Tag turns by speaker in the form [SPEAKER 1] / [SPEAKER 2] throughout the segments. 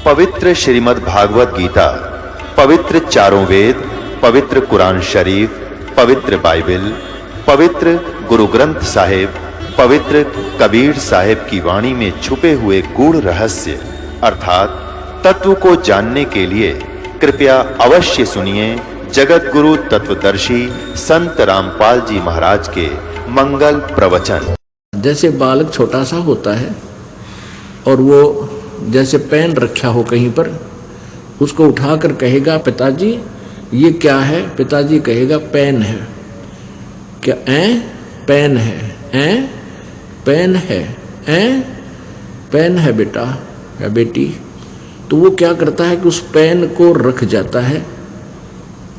[SPEAKER 1] पवित्र श्रीमद् भागवत गीता, पवित्र चारों वेद, पवित्र कुरान शरीफ, पवित्र बाइबल, पवित्र गुरु ग्रंथ साहिब, पवित्र कबीर साहिब की वाणी में छुपे हुए गूढ़ रहस्य अर्थात तत्व को जानने के लिए कृपया अवश्य सुनिए जगत गुरु तत्वदर्शी संत रामपाल जी महाराज के मंगल प्रवचन।
[SPEAKER 2] जैसे बालक छोटा सा होता है और वो जैसे पेन रखा हो कहीं पर, उसको उठाकर कहेगा पिताजी ये क्या है, पिताजी कहेगा पेन है। क्या पेन है, पेन है, पेन है बेटा या बेटी। तो वो क्या करता है कि उस पेन को रख जाता है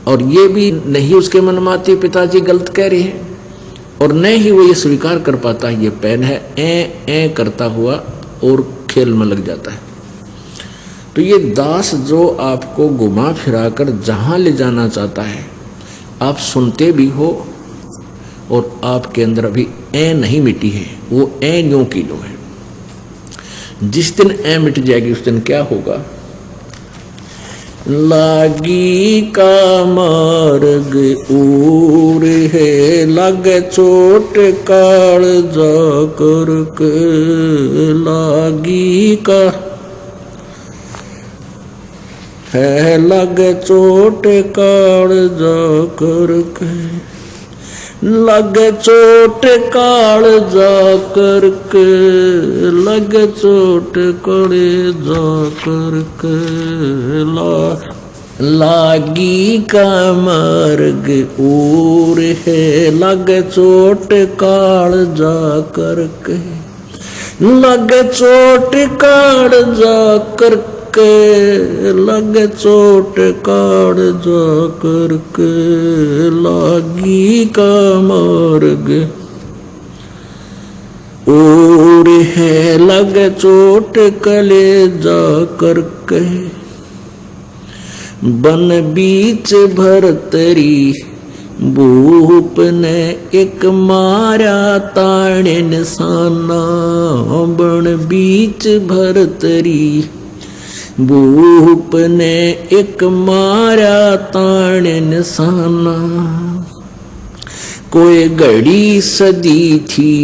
[SPEAKER 2] और ये भी नहीं उसके मन में आती पिताजी गलत कह रहे हैं, और न ही वो ये स्वीकार कर पाता है ये पेन है, ए करता हुआ और खेल में लग जाता है। तो ये दास जो आपको घुमा फिराकर जहां ले जाना चाहता है, आप सुनते भी हो और आपके अंदर अभी ए नहीं मिटी है, वो ए न्यों की लो है। जिस दिन ए मिट जाएगी उस दिन क्या होगा? लागी का मार्ग ऊर है, लगे चोट काल जाकर के, लागी का है लगे चोट काल जाकर के, लगे चोट काल जाकर के, लगे चोट कड़े जाकर के, लागी का मार्ग ऊर है, लगे चोट काल जाकर के, लगे चोट काल जाकर के, लगे चोट काट जाकर के, लागी का मार्ग और है, लगे चोट कले जाकर के, बन बीच भरतरी भूप ने एक मारा ताणे निशाना, बन बीच भरतरी भूप ने एक मारा ताण निशाना, कोई घड़ी सदी थी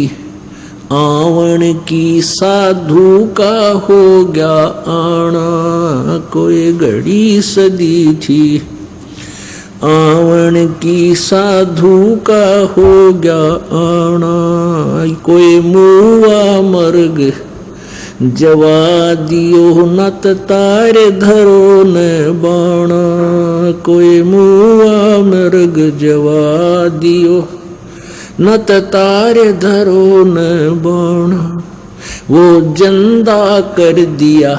[SPEAKER 2] आवन की, साधु का हो गया आना, कोई घड़ी सदी थी आवन की, साधु का हो गया आना, कोई मुआ मर्ग जवा दियो नत तारे धरो न बाणा, कोई मुआ मृग जवा दियो नत तारे धरो न बाणा, वो जंदा कर दिया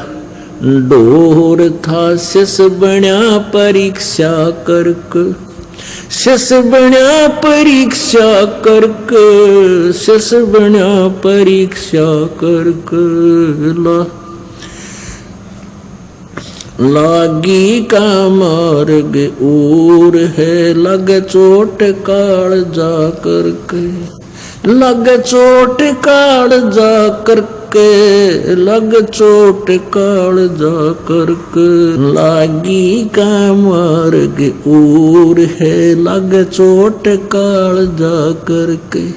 [SPEAKER 2] डोर था, शिष बण्या परीक्षा करक, शिष बण्या परीक्षा करक, शिष बण्या परीक्षा करक, लागी का मार्ग और है, लग चोट काल जाकर के, लग चोट काल जाकर के, लग चोट काल जाकर के, लागी का मार्ग और है, लग चोट काल जाकर के।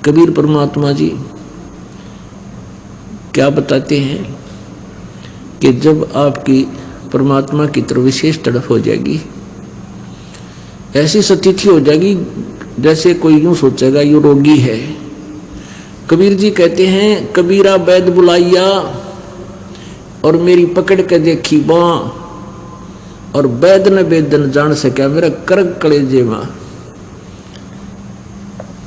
[SPEAKER 2] कबीर परमात्मा जी क्या बताते हैं कि जब आपकी परमात्मा की तरफ विशेष तड़फ हो जाएगी, ऐसी स्थिति हो जाएगी जैसे कोई यूं सोचेगा ये रोगी है। कबीर जी कहते हैं कबीरा वैद बुलाइया और मेरी पकड़ के देखी बां, और वैद न वेदन जान सका मेरा करक कलेजे मां।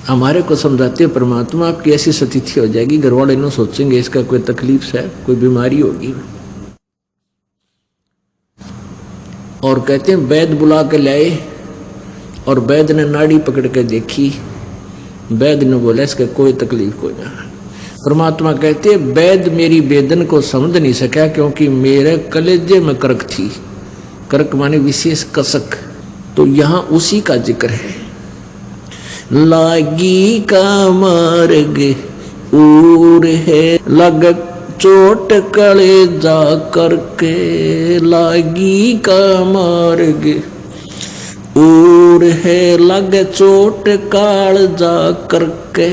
[SPEAKER 2] हमारे को समझाते परमात्मा आपकी ऐसी स्थिति हो जाएगी, घर वाले न सोचेंगे इसका कोई तकलीफ है, कोई बीमारी होगी। और कहते हैं वैद बुला के लाए और वैद ने नाड़ी पकड़ के देखी, वैद ने बोला इसका कोई तकलीफ कोई ना। परमात्मा कहते वैद मेरी वेदन को समझ नहीं सका क्योंकि मेरे कलेजे में करक थी। करक माने विशेष कसक, तो यहाँ उसी का जिक्र है। लागी का मार्ग ऊर है, लग चोट कले जा करके लागी का मार्ग और है लग चोट काल जा करके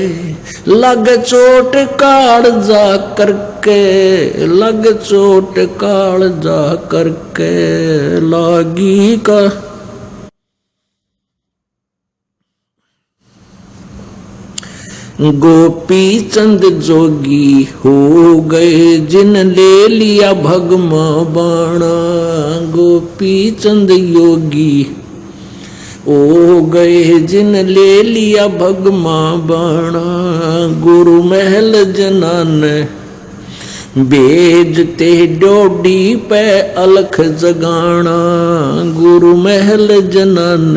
[SPEAKER 2] लग चोट काल जा करके लग चोट काल जा करके लागी का गोपी चंद जोगी हो गए जिन ले लिया भगमा बाणा गोपी चंद योगी हो गए जिन ले लिया भगमा बाणा गुरु महल जनान बेजते डोडी पे अलख जगाना गुरु महल जनान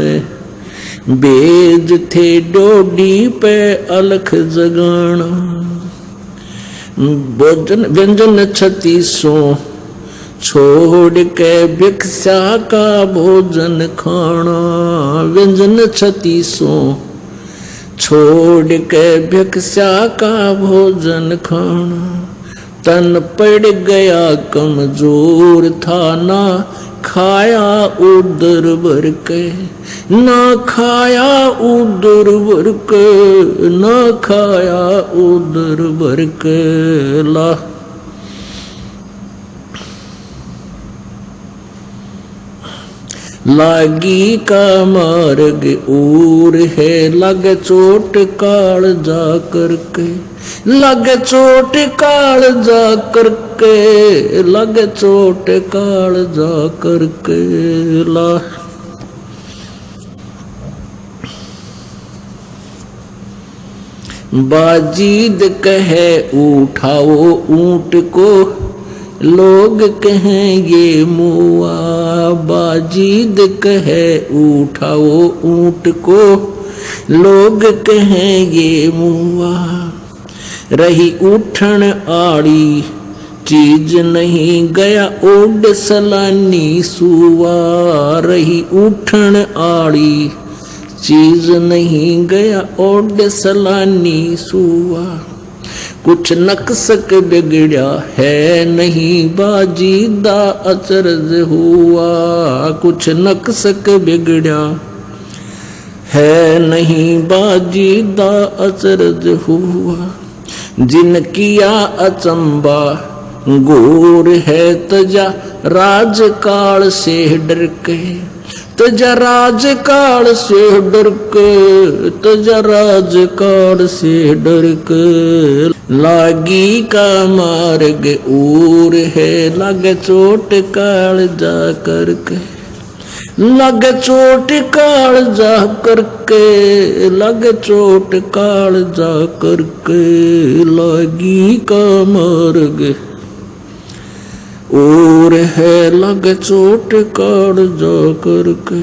[SPEAKER 2] बेज थे डोडी पे अलख जगाना भोजन व्यंजन 36 छोड़ के भिक्षा का भोजन खाना व्यंजन 36 छोड़ के भिक्षा का भोजन खाना तन पड़ गया कमजोर था ना खाया उदर भर के ना खाया उदर भर के ना खाया उदर भर के ला लागी का मार्ग और है लग चोट काल जा करके लग चोट काल जा करके लग चोट काल जा करके ला बाजीद कहे उठाओ ऊंट को लोग कहें ये मुआ बाजीद कहे उठाओ ऊंट को लोग कहें ये मुआ रही उठन आड़ी चीज नहीं गया ओड सलानी सुआ रही उठन आड़ी चीज नहीं गया ओड सलानी सुआ कुछ नक्सक बिगड़ा है नहीं बाजीदा अचरज हुआ कुछ नक्सक बिगड़ा है नहीं बाजीदा अचरज हुआ जिन किया अचंबा गोर है तजा राजकाल से डर के तजा राजकाल से डर के तजा राजकाल से डर के लागी का मार्ग और है लग चोट काल जा करके लग चोट काल जा करके लग चोट काल जा करके लागी का मार्ग और है लग चोट काल जा करके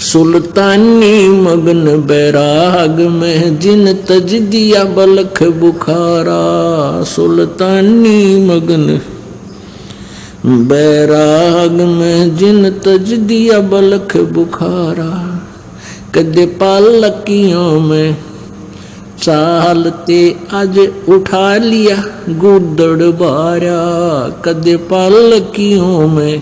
[SPEAKER 2] सुल्तानी मगन बैराग में जिन तज दिया बलख बुखारा सुल्तानी मगन बैराग में जिन तज दिया बलख बुखारा कदे पालकियों में चालते आज उठा लिया गुदड़ बारा कदे पालकियों में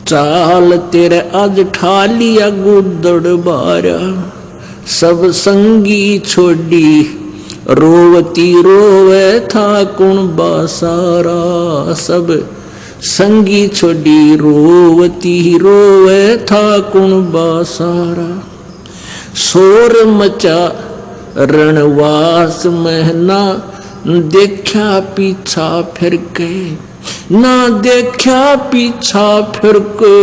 [SPEAKER 2] चाल तेरे आज ठा लिया गुदड़ बारा सब संगी छोड़ी रोवती रोवे था कुण बासारा सब संगी छोड़ी रोवती रोवे था कुण बासारा शोर मचा रणवास में ना देखा पीछा फिर के ना देखा पीछा फिर के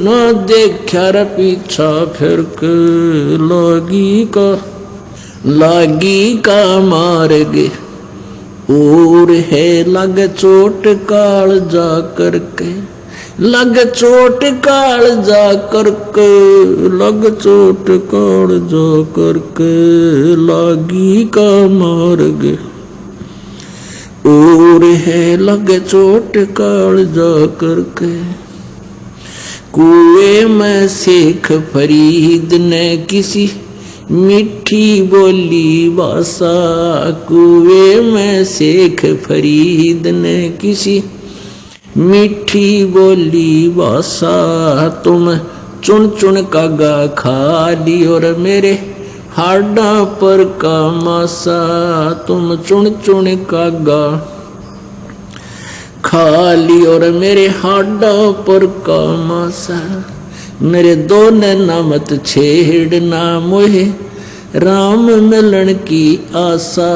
[SPEAKER 2] ना देखा रे पीछा फिर के लागी का मार्ग और है लग चोट काल जा करके लग चोट काल जा करके लग चोट काल जा करके लागी का मार्ग और है लग चोट काल जा करके कुएं में शेख फरीद ने किसी मीठी बोली भाषा कुएं में शेख फरीद ने किसी मीठी बोली भाषा तुम चुन चुन कागा खा ली और मेरे हाडा पर का मासा तुम चुन चुन कागा खा ली और मेरे हाडा पर का मासा मेरे दो नैना मत छेड़ना मोहे राम मिलन की आशा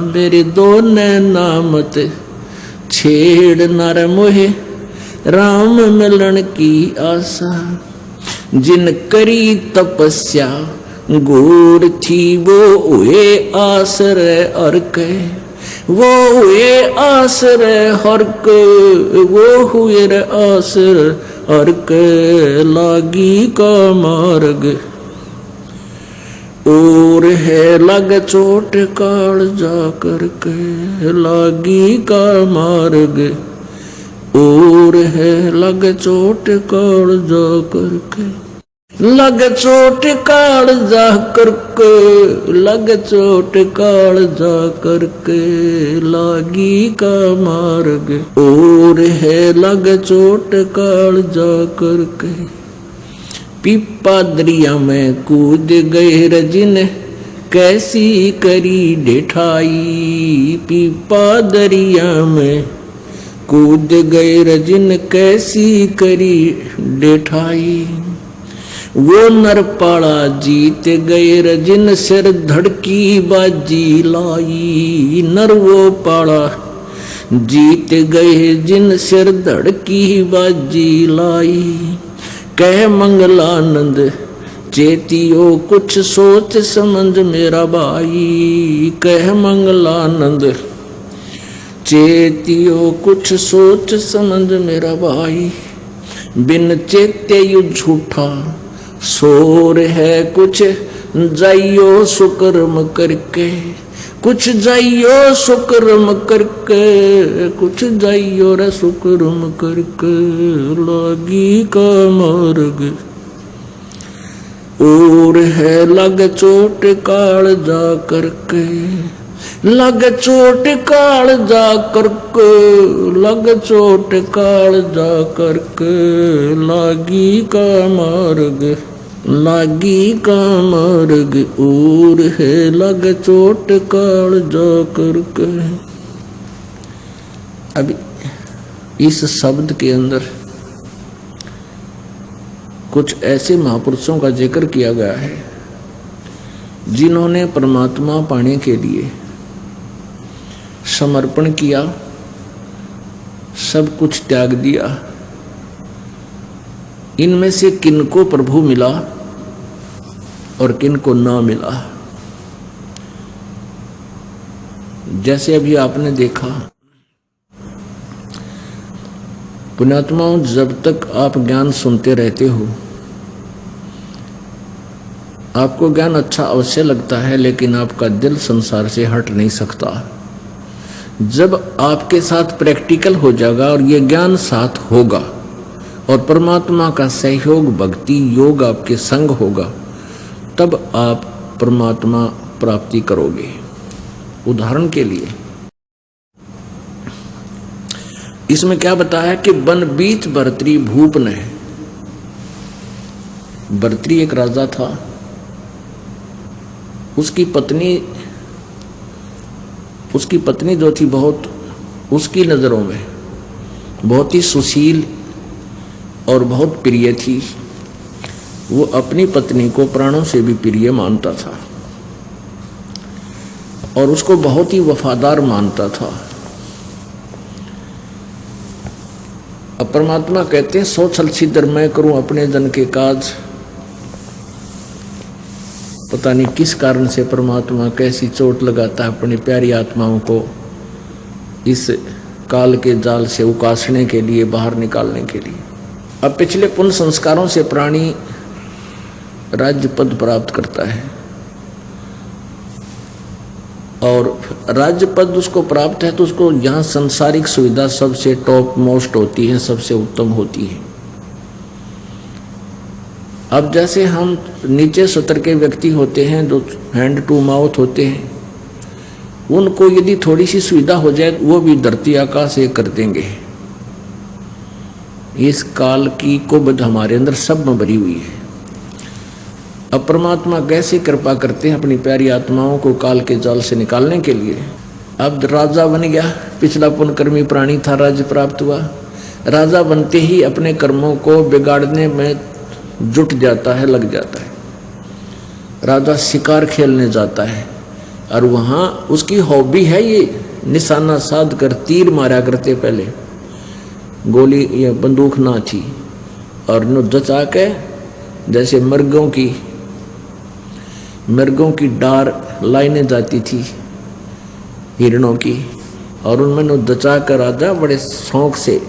[SPEAKER 2] मेरे दो नैना मत छेड़ना रे मोहे राम मिलन की आशा जिन करी तपस्या घोर थी वो हुए आश्रय अर्क वो हुए आश्रय हर्क वो हुए रे आश्रय अर्क लागी का मार्ग और है लग चोट काल जा करके लागी का मार्ग और है लग चोट काल जा करके लग चोट काल जा करके लग चोट काल जा करके लागी का मार्ग और है लग चोट काल जा करके पीपा दरिया में कूद गए रजिन कैसी करी ढिठाई पीपा दरिया में कूद गए रजिन कैसी करी ढिठाई वो नरपाड़ा जीत गए रजिन सिर धड़की बाजी लाई नर वो पाड़ा जीत गए जिन सिर धड़की बाजी लाई कह मंगलानंद चेतियो कुछ सोच समझ मेरा भाई कह मंगलानंद चेतियो कुछ सोच समझ मेरा भाई बिन चेते यु झूठा शोर है कुछ जाइयो सुकर्म करके कुछ जाइयो सुकर्म करके कुछ जाइयो रे सुकर्म करके लागी का मार्ग और है लग चोट काल जा करके लग चोट काल जा करके लग चोट काल जा करके लागी का मार्ग लागी का मार्ग और है लग चोट काल जा करके। अभी इस शब्द के अंदर कुछ ऐसे महापुरुषों का जिक्र किया गया है जिन्होंने परमात्मा पाने के लिए समर्पण किया, सब कुछ त्याग दिया। इनमें से किनको प्रभु मिला और किनको ना मिला। जैसे अभी आपने देखा, पुण्यात्माओं, जब तक आप ज्ञान सुनते रहते हो आपको ज्ञान अच्छा अवश्य लगता है, लेकिन आपका दिल संसार से हट नहीं सकता। जब आपके साथ प्रैक्टिकल हो जाएगा और ये ज्ञान साथ होगा और परमात्मा का सहयोग, भक्ति, योग आपके संग होगा, तब आप परमात्मा प्राप्ति करोगे। उदाहरण के लिए इसमें क्या बताया कि वन बीच भर्तरी भूप ने, भर्तरी एक राजा था, उसकी पत्नी जो थी बहुत, उसकी नजरों में बहुत ही सुशील और बहुत प्रिय थी। वो अपनी पत्नी को प्राणों से भी प्रिय मानता था और उसको बहुत ही वफादार मानता था। अब परमात्मा कहते हैं, सो छल छिद्र मैं करूं अपने जन के काज। पता नहीं किस कारण से परमात्मा कैसी चोट लगाता है अपनी प्यारी आत्माओं को इस काल के जाल से उकासने के लिए, बाहर निकालने के लिए। अब पिछले पुण्य संस्कारों से प्राणी राज्य पद प्राप्त करता है और राज्य पद उसको प्राप्त है तो उसको यहाँ सांसारिक सुविधा सबसे टॉप मोस्ट होती है, सबसे उत्तम होती है। अब जैसे हम नीचे सतर के व्यक्ति होते हैं, जो हैंड टू माउथ होते हैं, उनको यदि थोड़ी सी सुविधा हो जाए वो भी धरती आकाश एक कर देंगे। इस काल की कुबद हमारे अंदर सब में भरी हुई है। अब परमात्मा कैसे कृपा करते हैं अपनी प्यारी आत्माओं को काल के जाल से निकालने के लिए। अब राजा बन गया, पिछला पुण्यकर्मी प्राणी था, राज्य प्राप्त हुआ। राजा बनते ही अपने कर्मों को बिगाड़ने में जुट जाता है, लग जाता है। राजा शिकार खेलने जाता है और वहाँ उसकी हॉबी है ये निशाना साध कर तीर मारा करते, पहले गोली या बंदूक ना थी, और नो जचा के जैसे मृगों की डार लाइनें जाती थी हिरणों की, और उनमें नो जचा कर राजा बड़े शौक से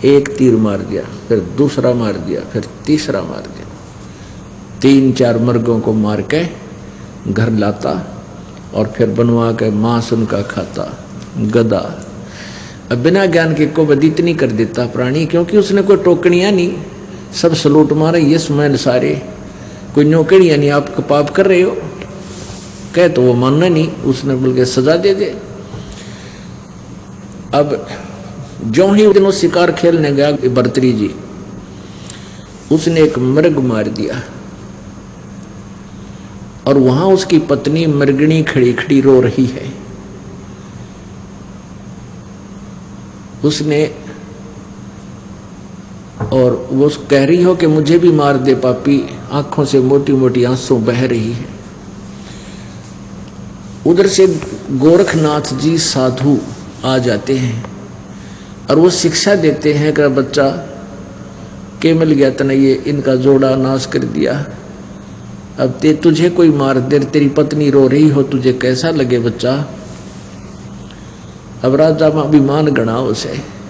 [SPEAKER 2] एक तीर मार दिया, फिर दूसरा मार दिया, फिर तीसरा मार दिया। 3-4 मृगों को मार के घर लाता और फिर बनवा के मांस उनका खाता। गधा अब बिना ज्ञान के को बद इतनी कर देता प्राणी, क्योंकि उसने कोई टोकनियाँ नहीं, सब सलूट मारे ये स्मैल सारे, कोई नौकरियाँ नहीं, आप पाप कर रहे हो कह तो वो मानना नहीं, उसने बल्कि सजा दे दे। अब जो ही दिनों शिकार खेलने गया भर्तरी जी, उसने एक मृग मार दिया और वहां उसकी पत्नी मृगणी खड़ी खड़ी रो रही है। उसने और वो कह रही हो कि मुझे भी मार दे पापी, आंखों से मोटी मोटी आंसू बह रही है। उधर से गोरखनाथ जी साधु आ जाते हैं और वो शिक्षा देते हैं कि बच्चा के मिल गया तने ये इनका जोड़ा नाश कर दिया, अब तुझे कोई मार दे, तेरी पत्नी रो रही हो, तुझे कैसा लगे बच्चा। अब राजा में अभिमान गणा उसे,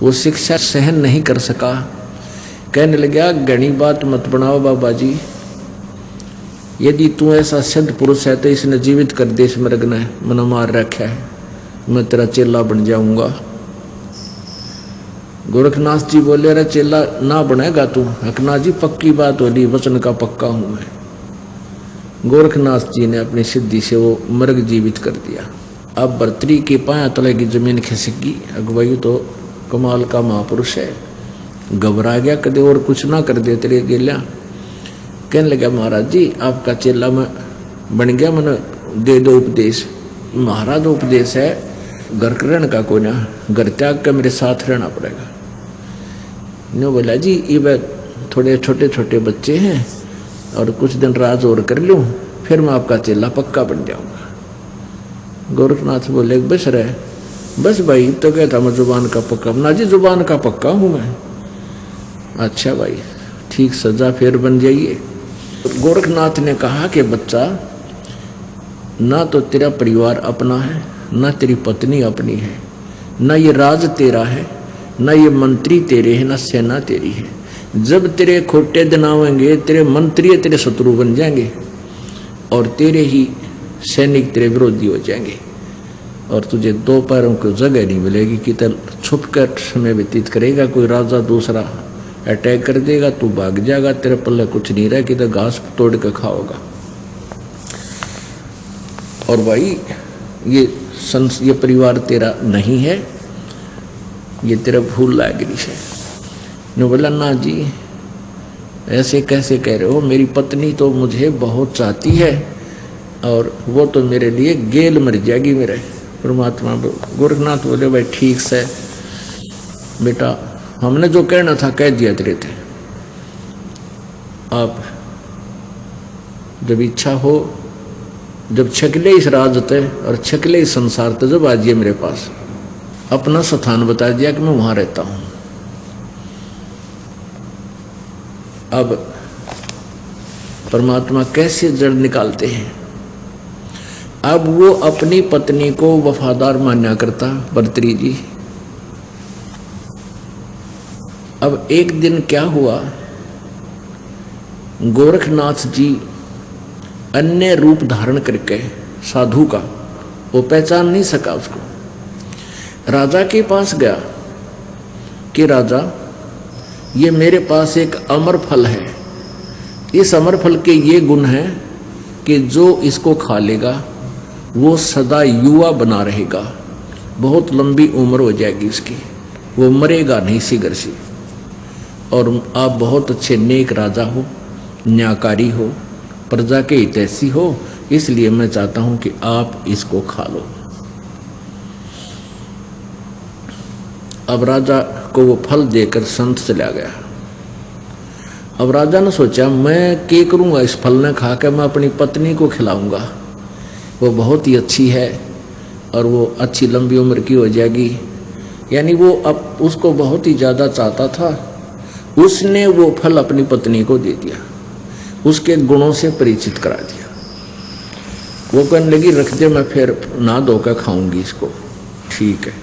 [SPEAKER 2] वो शिक्षा सहन नहीं कर सका, कहने लगा घनी बात मत बनाओ बाबा जी, यदि तू ऐसा सिद्ध पुरुष है तो इसने जीवित कर दे, इस मृग ने मन मार रखा है, मैं तेरा चेला बन जाऊंगा। गोरखनाथ जी बोले अरे चेला ना बनेगा तू। हकनाथ जी पक्की बात होली, वचन का पक्का हूं मैं। गोरखनाथ जी ने अपनी सिद्धि से वो मृग जीवित कर दिया। अब भर्तरी के पाया तले की जमीन खिसकी, अगुवाई तो कमाल का महापुरुष है, घबरा गया, कदे और कुछ ना कर दे तेरे गेल्या। कहने लगा महाराज जी आपका चेला मैं बन गया, मैंने दे दो उपदेश। महाराज उपदेश है घर रहने का कोई ना, घर त्याग कर मेरे साथ रहना पड़ेगा। नो बोला जी ये थोड़े छोटे छोटे बच्चे हैं और कुछ दिन राज और कर लूँ, फिर मैं आपका चेला पक्का बन जाऊंगा। गोरखनाथ बोले बस रहे, बस भाई तो कहता मैं जुबान का पक्का। ना जी जुबान का पक्का हूँ मैं। अच्छा भाई ठीक, सजा फिर बन जाइए। गोरखनाथ ने कहा कि बच्चा ना तो तेरा परिवार अपना है, ना तेरी पत्नी अपनी है, ना ये राज तेरा है, ना ये मंत्री तेरे हैं, ना सेना तेरी है। जब तेरे खोटे दिन आवेंगे तेरे मंत्री तेरे शत्रु बन जाएंगे और तेरे ही सैनिक तेरे विरोधी हो जाएंगे और तुझे दो पैरों को जगह नहीं मिलेगी कि तब छुप कर समय व्यतीत करेगा। कोई राजा दूसरा अटैक कर देगा, तू भाग जाएगा, तेरे पल्ले कुछ नहीं रहा कि तो घास तोड़ कर खाओगा। और भाई ये परिवार तेरा नहीं है, ये तेरा भूल लागिरी है। ने बोला ना जी ऐसे कैसे कह रहे हो, मेरी पत्नी तो मुझे बहुत चाहती है और वो तो मेरे लिए गेल मर जाएगी मेरे। परमात्मा गोरखनाथ बोले भाई ठीक से बेटा, हमने जो कहना था कह दिया तेरे थे, आप जब इच्छा हो, जब छकले इस राज ते और छकले इस संसार ते, जब आजिए मेरे पास। अपना स्थान बता दिया कि मैं वहां रहता हूं। अब परमात्मा कैसे जड़ निकालते हैं। अब वो अपनी पत्नी को वफादार मान्या करता भर्तरी जी। अब एक दिन क्या हुआ, गोरखनाथ जी अन्य रूप धारण करके साधु का, वो पहचान नहीं सका उसको, राजा के पास गया कि राजा ये मेरे पास एक अमर फल है, इस अमर फल के ये गुण हैं कि जो इसको खा लेगा वो सदा युवा बना रहेगा, बहुत लंबी उम्र हो जाएगी उसकी, वो मरेगा नहीं शीघ्र से। और आप बहुत अच्छे नेक राजा हो, न्यायकारी हो, प्रजा के हितैषी हो, इसलिए मैं चाहता हूं कि आप इसको खा लो। अब राजा को वो फल देकर संत चला गया। अब राजा ने सोचा मैं क्या करूंगा, इस फल ने खा कर मैं अपनी पत्नी को खिलाऊंगा, वो बहुत ही अच्छी है और वो अच्छी लंबी उम्र की हो जाएगी। यानी वो अब उसको बहुत ही ज़्यादा चाहता था। उसने वो फल अपनी पत्नी को दे दिया, उसके गुणों से परिचित करा दिया। वो कहने लगी रख दे, मैं फिर नहा धोकर खाऊंगी इसको। ठीक है।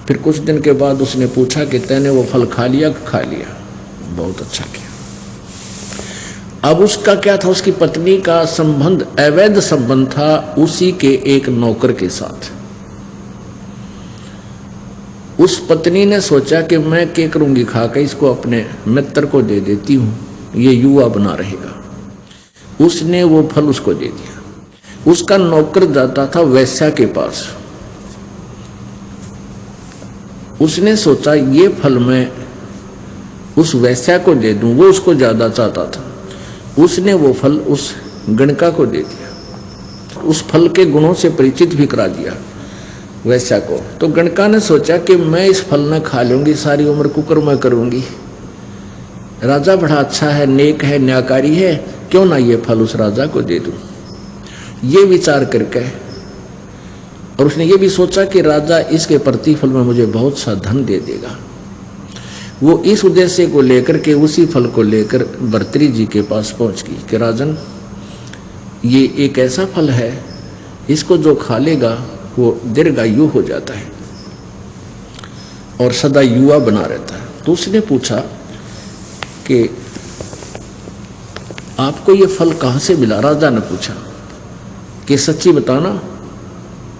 [SPEAKER 2] फिर कुछ दिन के बाद उसने पूछा कि तैने वो फल खा लिया? खा लिया। बहुत अच्छा किया। अब उसका क्या था, उसकी पत्नी का संबंध अवैध संबंध था उसी के एक नौकर के साथ। उस पत्नी ने सोचा कि मैं क्या करूंगी, खाकर इसको अपने मित्र को दे देती हूं, ये युवा बना रहेगा। उसने वो फल उसको दे दिया। उसका नौकर जाता था वैश्या के पास। उसने सोचा ये फल मैं उस वैश्या को दे दूं, वो उसको ज्यादा चाहता था। उसने वो फल उस गणका को दे दिया, उस फल के गुणों से परिचित भी करा दिया वैश्या को। तो गणका ने सोचा कि मैं इस फल न खा लूंगी, सारी उम्र कुकर्म करूंगी। राजा बड़ा अच्छा है, नेक है, न्यायकारी है, क्यों ना ये फल उस राजा को दे दूं। ये विचार करके और उसने ये भी सोचा कि राजा इसके प्रतिफल में मुझे बहुत सा धन दे देगा। वो इस उद्देश्य को लेकर के उसी फल को लेकर भर्तृहरि जी के पास पहुंच गई कि राजन, ये एक ऐसा फल है, इसको जो खा लेगा वो दीर्घायु हो जाता है और सदा युवा बना रहता है। तो उसने पूछा कि आपको ये फल कहाँ से मिला? राजा ने पूछा कि सच्ची बताना,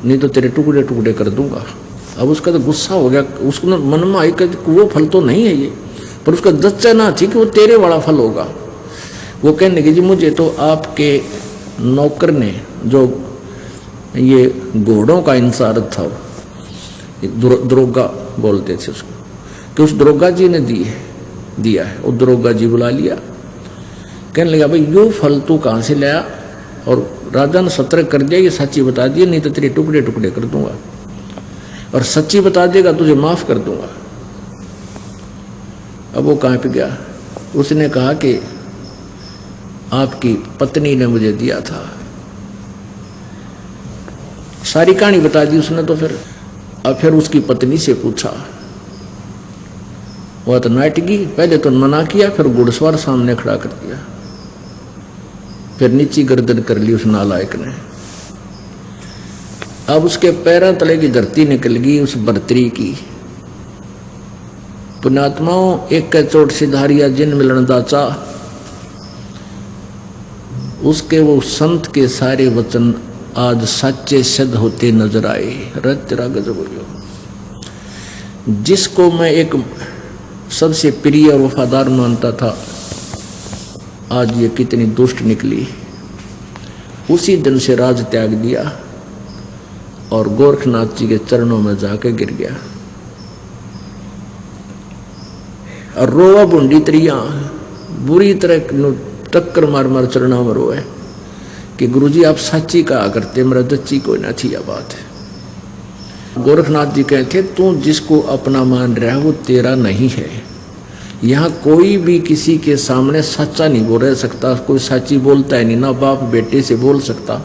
[SPEAKER 2] नहीं तो तेरे टुकड़े टुकड़े कर दूंगा। अब उसका तो गुस्सा हो गया। उसको मन में आई कि वो फल तो नहीं है ये, पर उसका दच्चा ना थी कि वो तेरे वाला फल होगा। वो कहने लगी जी मुझे तो आपके नौकर ने, जो ये घोड़ों का इंचार्ज था, दरोगा बोलते थे उसको, कि उस दरोगा जी ने दिया है। वो दरोगा जी बुला लिया। कहने लगा भाई यो फल तू कहाँ से लाया? और राजा ने सतर्क कर दिया, ये सच्ची बता दिया, नहीं तो तेरे टुकड़े टुकड़े कर दूंगा, और सच्ची बता देगा तुझे माफ कर दूंगा। अब वो कहाँ पे गया? उसने कहा कि आपकी पत्नी ने मुझे दिया था। सारी कहानी बता दी उसने। तो फिर उसकी पत्नी से पूछा। वह तो नाटकी, पहले तो मना किया, फिर घुड़सवार सामने खड़ा कर दिया, फिर नीची गर्दन कर ली उस नालायक ने। अब उसके पैरों तले की धरती निकल गई उस भर्तृहरि की। पुण्यात्माओं, एक चोट सिधारिया जिन मिलन दाचा, उसके वो संत के सारे वचन आज सच्चे सिद्ध होते नजर आए। रत तेरा गजब हो गया। जिसको मैं एक सबसे प्रिय और वफादार मानता था, आज ये कितनी दुष्ट निकली। उसी दिन से राज त्याग दिया और गोरखनाथ जी के चरणों में जाके गिर गया और रोवा बूंदी त्रिया बुरी तरह टक्कर मार मार चरणों में रोए कि गुरुजी आप सच्ची कहा करते, मेरा दच्ची कोई ना थी। यह बात है। गोरखनाथ जी कहते तू जिसको अपना मान रहा है वो तेरा नहीं है। यहाँ कोई भी किसी के सामने सच्चा नहीं बोल रह सकता, कोई सच्ची बोलता है नहीं, ना बाप बेटे से बोल सकता।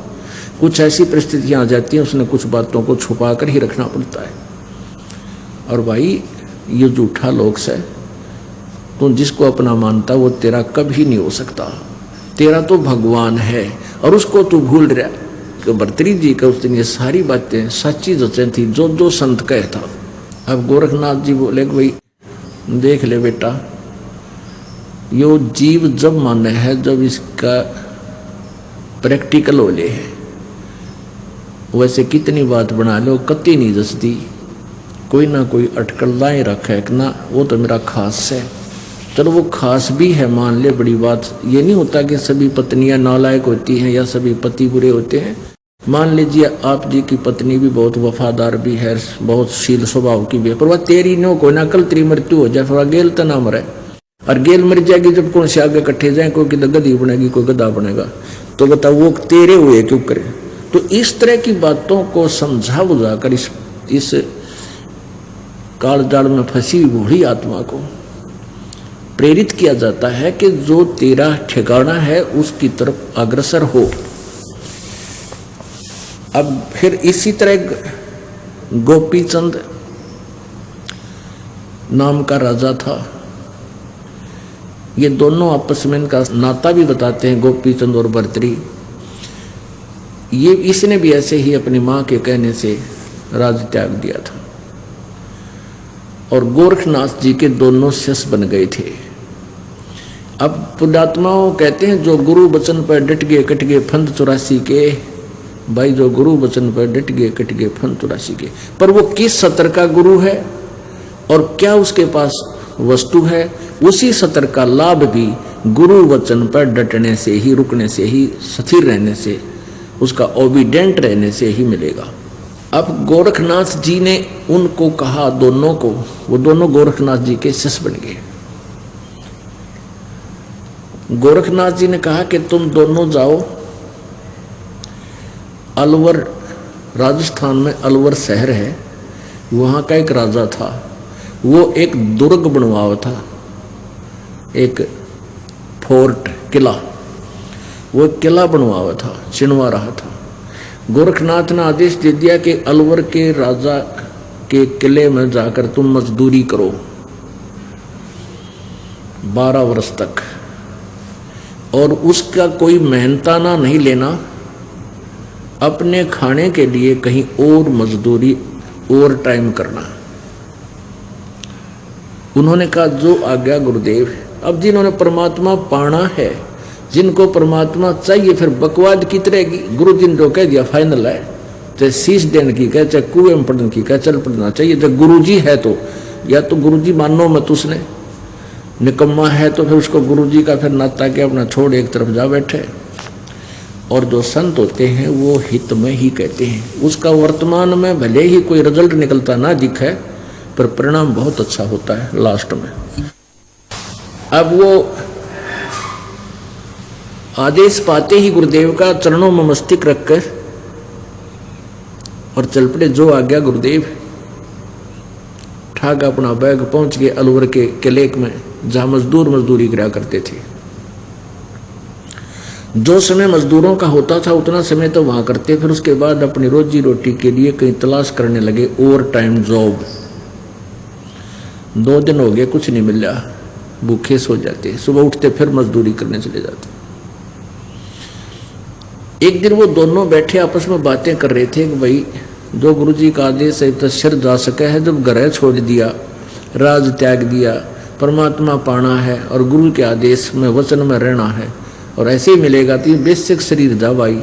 [SPEAKER 2] कुछ ऐसी परिस्थितियाँ आ जाती हैं, उसने कुछ बातों को छुपा कर ही रखना पड़ता है। और भाई ये झूठा लोग से तू जिसको अपना मानता वो तेरा कभी नहीं हो सकता। तेरा तो भगवान है और उसको तू भूल रहा। तो भर्तृहरि जी का उस दिन ये सारी बातें सच्ची जचें थी जो जो संत कहता। अब गोरखनाथ जी बोले भाई देख ले बेटा, यो जीव जब माने है जब इसका प्रैक्टिकल हो ले है, वैसे कितनी बात बना लो कति नहीं जचती। कोई ना कोई अटकल लाए रखा है कि ना वो तो मेरा खास है। चलो वो खास भी है, मान ले, बड़ी बात ये नहीं होता कि सभी पत्नियां नालायक होती हैं या सभी पति बुरे होते हैं। मान लीजिए आप जी की पत्नी भी बहुत वफादार भी है, बहुत शील स्वभाव की भी है, पर वह तेरी नो को ना कल तेरी मृत्यु हो जाए, फिर गेल तो ना मरे, और गेल मर जाएगी जब कौन से आगे इकट्ठे जाए, कोई किधर गधी बनेगी कोई गधा बनेगा, तो बताओ वो तेरे हुए क्यों करे। तो इस तरह की बातों को समझा बुझाकर इस काल जाल में फंसी भोली आत्मा को प्रेरित किया जाता है कि जो तेरा ठिकाना है उसकी तरफ अग्रसर हो। अब फिर इसी तरह गोपीचंद नाम का राजा था। ये दोनों आपस में इनका नाता भी बताते हैं, गोपीचंद और भर्तरी। ये इसने भी ऐसे ही अपनी मां के कहने से राज त्याग दिया था और गोरखनाथ जी के दोनों शिष्य बन गए थे। अब पुण्यात्माओं कहते हैं जो गुरु वचन पर डट गए कट गए फंद 84 के, भाई जो गुरु वचन पर डट गए कट गए फंद 84 के। पर वो किस सत्र का गुरु है और क्या उसके पास वस्तु है, उसी सत्र का लाभ भी गुरु वचन पर डटने से ही, रुकने से ही, स्थिर रहने से, उसका ओबीडेंट रहने से ही मिलेगा। अब गोरखनाथ जी ने उनको कहा, दोनों को, वो दोनों गोरखनाथ जी के शिष्य बन गए। गोरखनाथ जी ने कहा कि तुम दोनों जाओ अलवर, राजस्थान में अलवर शहर है, वहाँ का एक राजा था, वो एक दुर्ग बनवाया था, एक फोर्ट किला, वो किला बनवाया था, चिनवा रहा था। गोरखनाथ ने आदेश दे दिया कि अलवर के राजा के किले में जाकर तुम मजदूरी करो 12 वर्ष तक, और उसका कोई मेहनताना नहीं लेना, अपने खाने के लिए कहीं और मजदूरी ओवर टाइम करना। उन्होंने कहा जो आज्ञा गुरुदेव। अब जिन्होंने परमात्मा पाना है, जिनको परमात्मा चाहिए, फिर बकवाद की रहेगी। गुरु जी ने जो कह दिया फाइनल है, चाहे शीश देने की कहे, चाहे कुएं में पढ़ने की कहे, चल पढ़ना चाहिए। जब गुरु जी है तो या तो गुरु जी मानो मत, उसने निकम्मा है तो फिर उसको गुरु जी का फिर नाता के अपना छोड़ एक तरफ जा बैठे। और जो संत होते हैं वो हित में ही कहते हैं, उसका वर्तमान में भले ही कोई रिजल्ट निकलता ना दिखे, पर परिणाम बहुत अच्छा होता है लास्ट में। अब वो आदेश पाते ही गुरुदेव का चरणों में मस्तिष्क रखकर और चल पड़े, जो आज्ञा गुरुदेव। ठाक अपना बैग पहुंच गए अलवर के किले में, जहां मजदूर मजदूरी करा करते थे। जो समय मजदूरों का होता था उतना समय तो वहां करते, फिर उसके बाद अपनी रोजी रोटी के लिए कहीं तलाश करने लगे ओवर टाइम जॉब। 2 दिन हो गए कुछ नहीं मिल रहा, भूखे सो जाते, सुबह उठते फिर मजदूरी करने चले जाते। एक दिन वो दोनों बैठे आपस में बातें कर रहे थे कि भाई जो गुरु जी का आदेश है तो सिर जा सके है, जब घर छोड़ दिया, राज त्याग दिया, परमात्मा पाना है और गुरु के आदेश में वचन में रहना है, और ऐसे ही मिलेगा तो ये बेसिक शरीर जा भाई,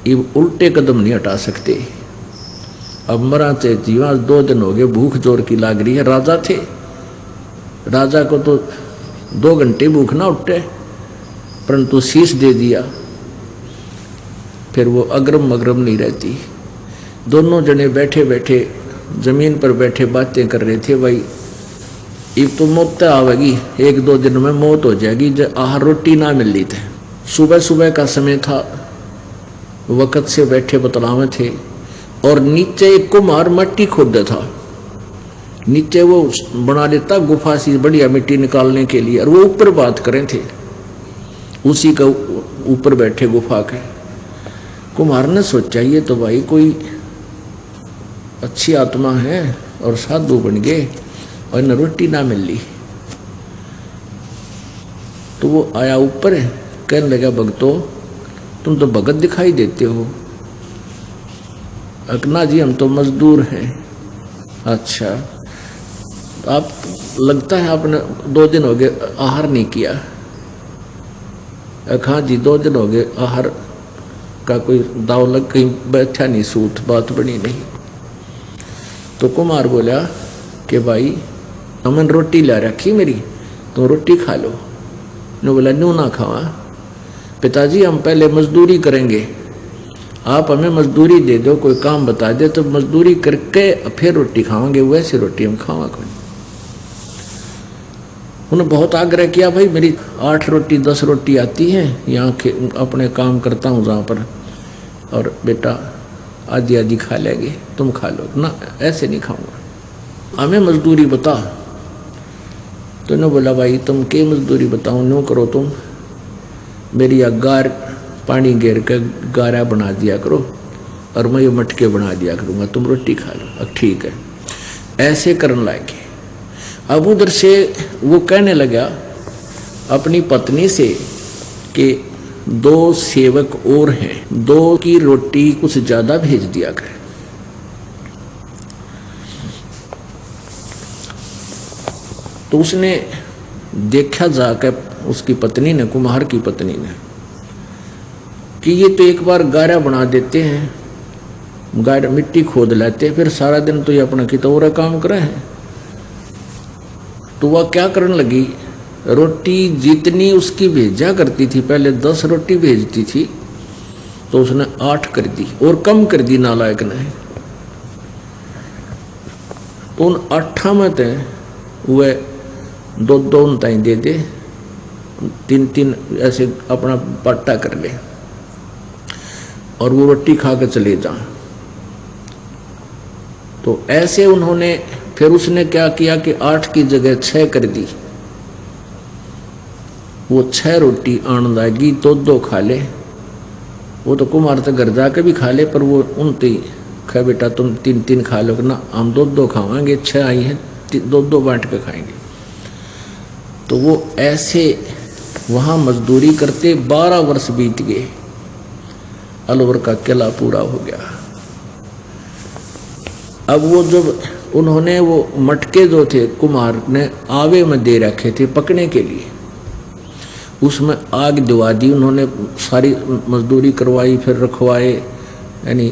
[SPEAKER 2] ये उल्टे कदम नहीं हटा सकते। अब मरा चाहे जीवा, 2 दिन हो गए, भूख जोर की लाग रही है। राजा थे, राजा को तो 2 घंटे भूख ना उठे, परंतु शीश दे दिया, फिर वो अग्रम मगरम नहीं रहती। दोनों जने बैठे बैठे जमीन पर बैठे बातें कर रहे थे, भाई एक तो मौत आवेगी, 1-2 दिन में मौत हो जाएगी, जब आहार रोटी ना मिल रही थी। सुबह सुबह का समय था, वक़्त से बैठे बतलावे थे, और नीचे एक कुम्हार मिट्टी खोदता था, नीचे वो बना लेता गुफा सी बढ़िया मिट्टी निकालने के लिए, और वो ऊपर बात करें थे, उसी का ऊपर बैठे गुफा के। कुम्हार ने सोचा ये तो भाई कोई अच्छी आत्मा है और साधु बन गए और न रोटी ना मिल ली। तो वो आया ऊपर, कहने लगा भगतो तुम तो भगत दिखाई देते हो। अकना जी हम तो मजदूर हैं। अच्छा आप लगता है आपने 2 दिन हो गए आहार नहीं किया। हाँ जी 2 दिन हो गए आहार का कोई दाव लग, कहीं बैठा नहीं, सूत बात बनी नहीं। तो कुमार बोला कि भाई हमने रोटी ला रखी मेरी, तुम रोटी खा लो। ने बोला न्यू ना खावा पिताजी, हम पहले मजदूरी करेंगे, आप हमें मजदूरी दे दो, कोई काम बता दे तो मजदूरी करके फिर रोटी खावांगे, वैसे रोटी हम खावा कोई। उन्होंने बहुत आग्रह किया, भाई मेरी 8 रोटी 10 रोटी आती है, यहाँ अपने काम करता हूँ जहाँ पर, और बेटा आधी आधी खा लेंगे, तुम खा लो ना, ऐसे नहीं खाऊंगा, हमें मजदूरी बता। तो उन्होंने बोला भाई तुम के मजदूरी बताऊँ, न्यू करो तुम मेरी अगार पानी घेर कर गारा बना दिया करो और मैं ये मटके बना दिया करूँगा, तुम रोटी खा लो। अब ठीक है, ऐसे करने लगे। अब उधर से वो कहने लगा अपनी पत्नी से कि 2 सेवक और हैं, 2 की रोटी कुछ ज्यादा भेज दिया करे। तो उसने देखा जाकर, उसकी पत्नी ने, कुम्हार की पत्नी ने, कि ये तो एक बार गारा बना देते हैं, गारा मिट्टी खोद लेते, फिर सारा दिन तो ये अपना कितौरा काम करे हैं। तो वह क्या करने लगी, रोटी जितनी उसकी भेजा करती थी, पहले 10 रोटी भेजती थी, तो उसने 8 कर दी और कम कर दी नालायक ने। तो उन 8 में थे वह 2-2 ताई दे दे, 3-3 ऐसे अपना पट्टा कर ले और वो रोटी खा कर चले जा। तो ऐसे उन्होंने, फिर उसने क्या किया कि 8 की जगह 6 कर दी। वो 6 रोटी आन लागी, 2-2 खा ले। वो तो कुमार तो घर जाके भी खा ले, पर वो उनती खा बेटा तुम 3-3 खा लो ना, हम 2-2 खावांगे, 6 आई है 2-2 बांट के खाएंगे। तो वो ऐसे वहाँ मजदूरी करते 12 वर्ष बीत गए, अलवर का किला पूरा हो गया। अब वो जब उन्होंने वो मटके जो थे कुम्हार ने आवे में दे रखे थे पकने के लिए, उसमें आग दिवा दी उन्होंने, सारी मजदूरी करवाई, फिर रखवाए, यानी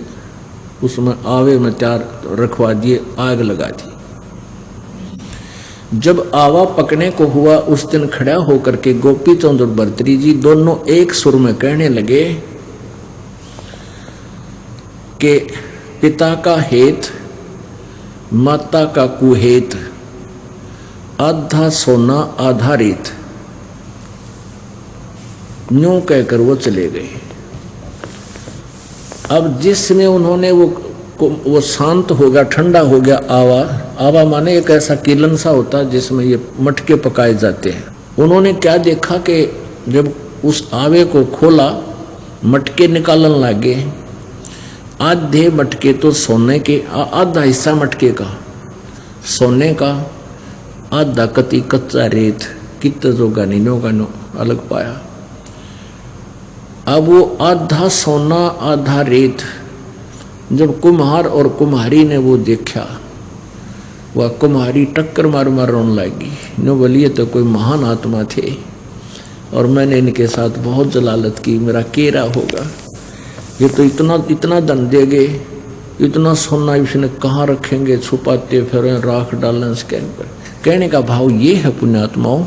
[SPEAKER 2] उसमें आवे में तैयार रखवा दिए, आग लगा दी। जब आवा पकने को हुआ, उस दिन खड़ा होकर के गोपी चंद और भर्तरी जी दोनों एक सुर में कहने लगे कि पिता का हेत माता का कुहेत, आधा सोना आधा रेत। यूं कहकर वो चले गए। अब जिसमें उन्होंने वो शांत हो गया, ठंडा हो गया आवा। आवा माने एक ऐसा कीलन सा होता है जिसमें ये मटके पकाए जाते हैं। उन्होंने क्या देखा कि जब उस आवे को खोला, मटके निकालने लगे। आधे मटके तो सोने के, आधा हिस्सा मटके का सोने का, आधा कति कच्चा रेत, कित जो गानीनो गानो अलग पाया। अब वो आधा सोना आधा रेत जब कुम्हार और कुम्हारी ने वो देखा, वह कुम्हारी टक्कर मार मार रोने लगी। नो बोलिए तो कोई महान आत्मा थे और मैंने इनके साथ बहुत जलालत की, मेरा केरा होगा। ये तो इतना धन देंगे, इतना सोना इसने कहाँ रखेंगे, छुपाते फिर राख डालने इसके ऊपर। कहने का भाव ये है पुण्यात्माओं।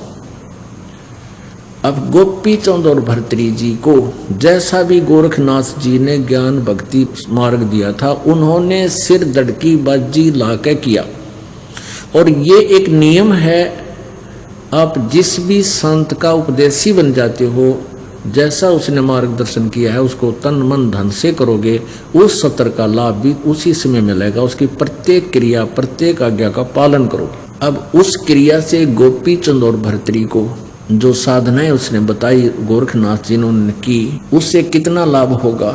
[SPEAKER 2] अब गोपी चंद और भर्तरी जी को जैसा भी गोरखनाथ जी ने ज्ञान भक्ति मार्ग दिया था, उन्होंने सिर दड़की बाजी लाके किया। और ये एक नियम है, आप जिस भी संत का उपदेशी बन जाते हो, जैसा उसने मार्गदर्शन किया है उसको तन मन धन से करोगे, उस सत्र का लाभ भी उसी समय मिलेगा। उसकी प्रत्येक क्रिया प्रत्येक आज्ञा का पालन करोगे। अब उस क्रिया से गोपी चंद और भर्तरी को जो साधनाएं उसने बताई, गोरखनाथ जी ने की, उससे कितना लाभ होगा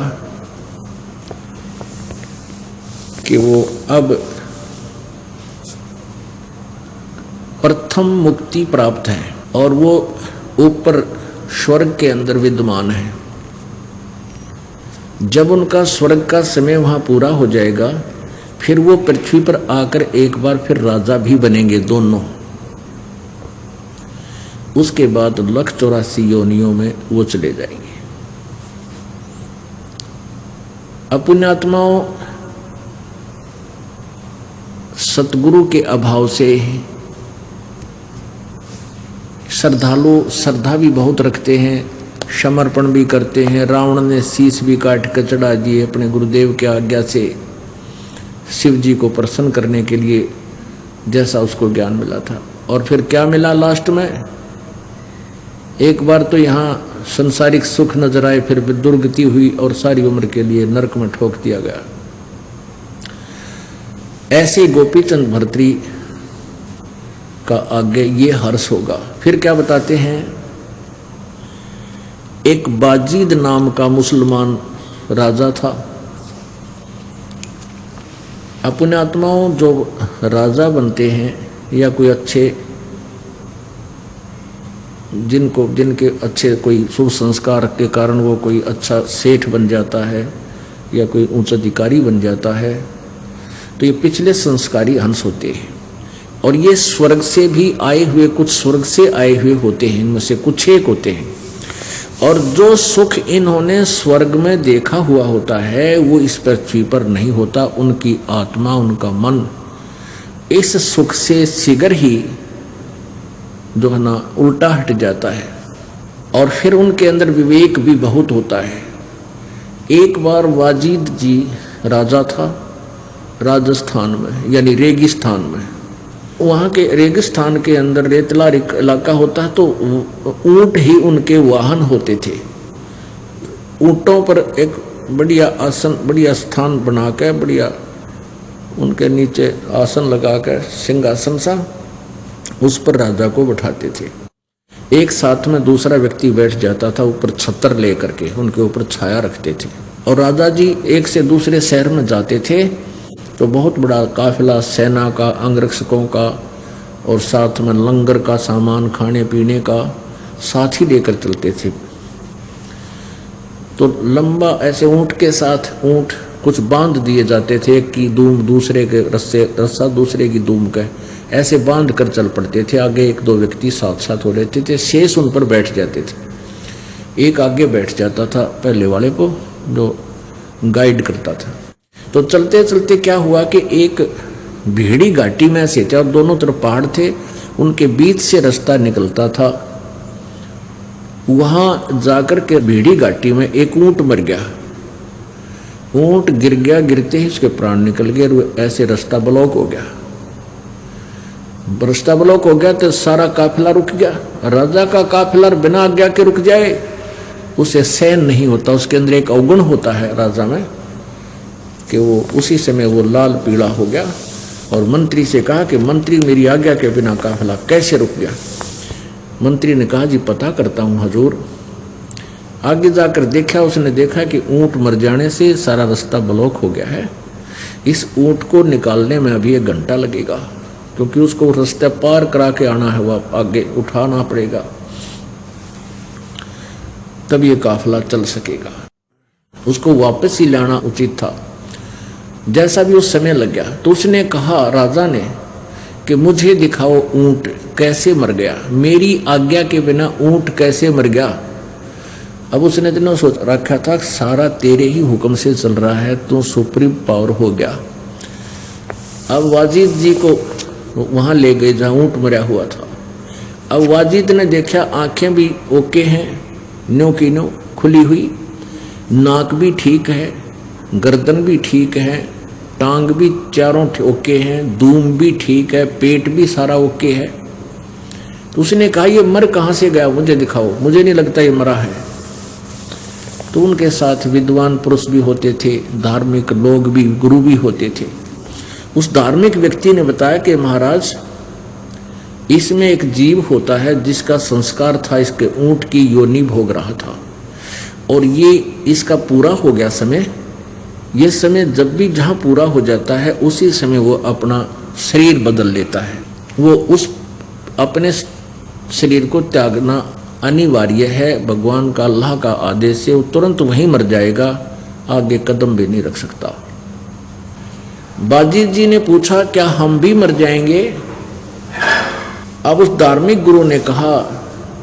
[SPEAKER 2] कि वो अब प्रथम मुक्ति प्राप्त है और वो ऊपर स्वर्ग के अंदर विद्यमान है। जब उनका स्वर्ग का समय वहां पूरा हो जाएगा, फिर वो पृथ्वी पर आकर एक बार फिर राजा भी बनेंगे दोनों। उसके बाद 184 योनियों में वो चले जाएंगे। पुण्यात्माओं, सतगुरु के अभाव से श्रद्धालु श्रद्धा भी बहुत रखते हैं, समर्पण भी करते हैं। रावण ने शीश भी काट कर चढ़ा दिए अपने गुरुदेव की आज्ञा से, शिव जी को प्रसन्न करने के लिए, जैसा उसको ज्ञान मिला था। और फिर क्या मिला लास्ट में? एक बार तो यहाँ संसारिक सुख नजर आए, फिर दुर्गति हुई और सारी उम्र के लिए नरक में ठोक दिया गया। ऐसे गोपीचंद भर्तृ का आगे ये हर्ष होगा। फिर क्या बताते हैं? एक बाजीद नाम का मुसलमान राजा था। अपने आत्माओं जो राजा बनते हैं या कोई अच्छे जिनके अच्छे कोई शुभ संस्कार के कारण वो कोई अच्छा सेठ बन जाता है या कोई उच्च अधिकारी बन जाता है, तो ये पिछले संस्कारी हंस होते हैं। और ये स्वर्ग से भी आए हुए, कुछ स्वर्ग से आए हुए होते हैं, इनमें से कुछ एक होते हैं। और जो सुख इन्होंने स्वर्ग में देखा हुआ होता है वो इस पृथ्वी पर नहीं होता। उनकी आत्मा, उनका मन इस सुख से शीघ्र ही जो है ना उल्टा हट जाता है। और फिर उनके अंदर विवेक भी बहुत होता है। एक बार वाजिद जी राजा था राजस्थान में, यानी रेगिस्तान में। वहाँ के रेगिस्तान के अंदर रेतला इलाका होता है, तो ऊंट ही उनके वाहन होते थे। ऊंटों पर एक बढ़िया आसन, बढ़िया स्थान बना के, बढ़िया उनके नीचे आसन लगा कर सिंहासन सा, उस पर राजा को बैठाते थे। एक साथ में दूसरा व्यक्ति बैठ जाता था ऊपर छतर लेकर के, उनके ऊपर छाया रखते थे। और राजा जी एक से दूसरे शहर में जाते थे तो बहुत बड़ा काफिला सेना का, अंगरक्षकों का और साथ में लंगर का सामान, खाने पीने का साथ ही लेकर चलते थे। तो लंबा ऐसे ऊंट के साथ ऊंट कुछ बांध दिए जाते थे, एक की दूम दूसरे के रस्सा दूसरे की दूम का, ऐसे बांध कर चल पड़ते थे। आगे एक दो व्यक्ति साथ साथ हो रहते थे, शेष उन पर बैठ जाते थे। एक आगे बैठ जाता था पहले वाले को, जो गाइड करता था। तो चलते चलते क्या हुआ कि एक भीड़ी घाटी में से थे और दोनों तरफ पहाड़ थे, उनके बीच से रास्ता निकलता था। वहां जाकर के भीड़ी घाटी में एक ऊंट मर गया। ऊंट गिर गया, गिरते ही उसके प्राण निकल गए और ऐसे रास्ता ब्लॉक हो गया। रास्ता ब्लॉक हो गया तो सारा काफिला रुक गया। राजा का काफिला बिना आज्ञा के रुक जाए उसे सहन नहीं होता। उसके अंदर एक अवगुण होता है राजा में कि वो उसी समय वो लाल पीला हो गया और मंत्री से कहा कि मंत्री, मेरी आज्ञा के बिना काफिला कैसे रुक गया? मंत्री ने कहा, जी पता करता हूँ हजूर। आगे जाकर देखा, उसने देखा कि ऊंट मर जाने से सारा रास्ता ब्लॉक हो गया है। इस ऊंट को निकालने में अभी 1 घंटा लगेगा, क्योंकि उसको रास्ते पार करा के आना है, वह आगे उठाना पड़ेगा, तब ये काफिला चल सकेगा। उसको वापस ही लाना उचित था। जैसा भी उस समय लग गया तो उसने कहा, राजा ने, कि मुझे दिखाओ ऊंट कैसे मर गया, मेरी आज्ञा के बिना ऊंट कैसे मर गया। अब उसने इतना सोच रखा था सारा तेरे ही हुक्म से चल रहा है, तो सुप्रीम पावर हो गया। अब वाजिद जी को वहां ले गए जहां ऊंट मरा हुआ था। अब वाजिद ने देखा आंखें भी ओके हैं, न्यो की न्यो खुली हुई, नाक भी ठीक है, गर्दन भी ठीक है, टांग भी चारों ओके हैं, दूम भी ठीक है, पेट भी सारा ओके है। तो उसने कहा, ये मर कहाँ से गया, मुझे दिखाओ, मुझे नहीं लगता ये मरा है। तो उनके साथ विद्वान पुरुष भी होते थे, धार्मिक लोग भी, गुरु भी होते थे। उस धार्मिक व्यक्ति ने बताया कि महाराज, इसमें एक जीव होता है जिसका संस्कार था, इसके ऊंट की योनि भोग रहा था, और ये इसका पूरा हो गया समय। ये समय जब भी जहाँ पूरा हो जाता है उसी समय वो अपना शरीर बदल लेता है। वो उस अपने शरीर को त्यागना अनिवार्य है, भगवान का, अल्लाह का आदेश है। वो तुरंत वहीं मर जाएगा, आगे कदम भी नहीं रख सकता। बाजीद जी ने पूछा, क्या हम भी मर जाएंगे? अब उस धार्मिक गुरु ने कहा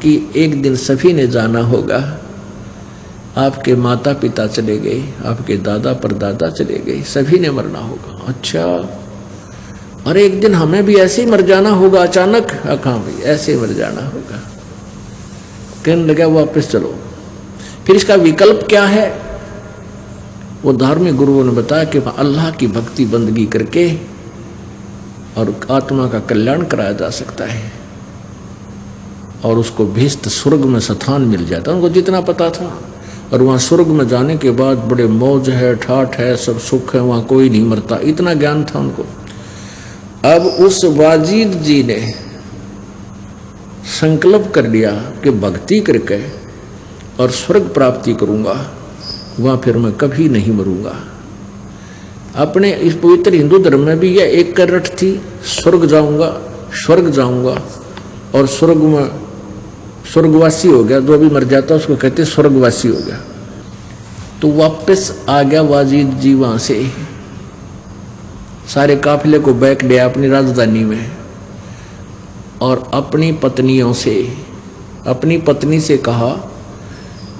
[SPEAKER 2] कि एक दिन सभी ने जाना होगा। आपके माता पिता चले गए, आपके दादा परदादा चले गए, सभी ने मरना होगा। अच्छा, अरे एक दिन हमें भी ऐसे ही मर जाना होगा अचानक? हाँ भाई, ऐसे मर जाना होगा। कहने लगा वापस चलो। फिर इसका विकल्प क्या है? वो धार्मिक गुरुओं ने बताया कि अल्लाह की भक्ति बंदगी करके और आत्मा का कल्याण कराया जा सकता है और उसको भिष्ट स्वर्ग में स्थान मिल जाता। उनको जितना पता था। और वहाँ स्वर्ग में जाने के बाद बड़े मौज है, ठाठ है, सब सुख है, वहाँ कोई नहीं मरता, इतना ज्ञान था उनको। अब उस वाजिद जी ने संकल्प कर लिया कि भक्ति करके और स्वर्ग प्राप्ति करूँगा, वहाँ फिर मैं कभी नहीं मरूँगा। अपने इस पवित्र हिंदू धर्म में भी यह एक करट थी, स्वर्ग जाऊँगा, स्वर्ग जाऊँगा और स्वर्ग में स्वर्गवासी हो गया। जो भी मर जाता उसको कहते स्वर्गवासी हो गया। तो वापस आ गया वाजिद जी वहाँ से, सारे काफिले को बैक लिया अपनी राजधानी में और अपनी पत्नी से कहा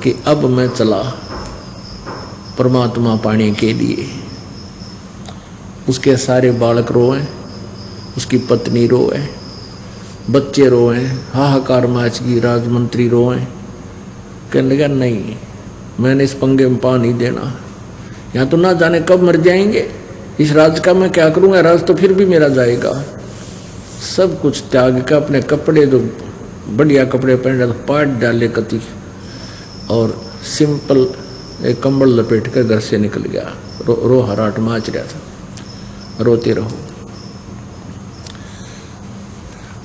[SPEAKER 2] कि अब मैं चला परमात्मा पाने के लिए। उसके सारे बालक रोए, उसकी पत्नी रोए, बच्चे रोए, हाहाकार मच गई, राजमंत्री रोए। कहने लगा नहीं, मैंने इस पंगे में पा नहीं देना। यहाँ तो ना जाने कब मर जाएंगे, इस राज का मैं क्या करूँगा, राज तो फिर भी मेरा जाएगा। सब कुछ त्याग का अपने कपड़े, जो बढ़िया कपड़े पहन रहे तो पाट डाले कति और सिंपल एक कंबल लपेट कर घर से निकल गया। रो हराट माच रहा था, रोते रहो।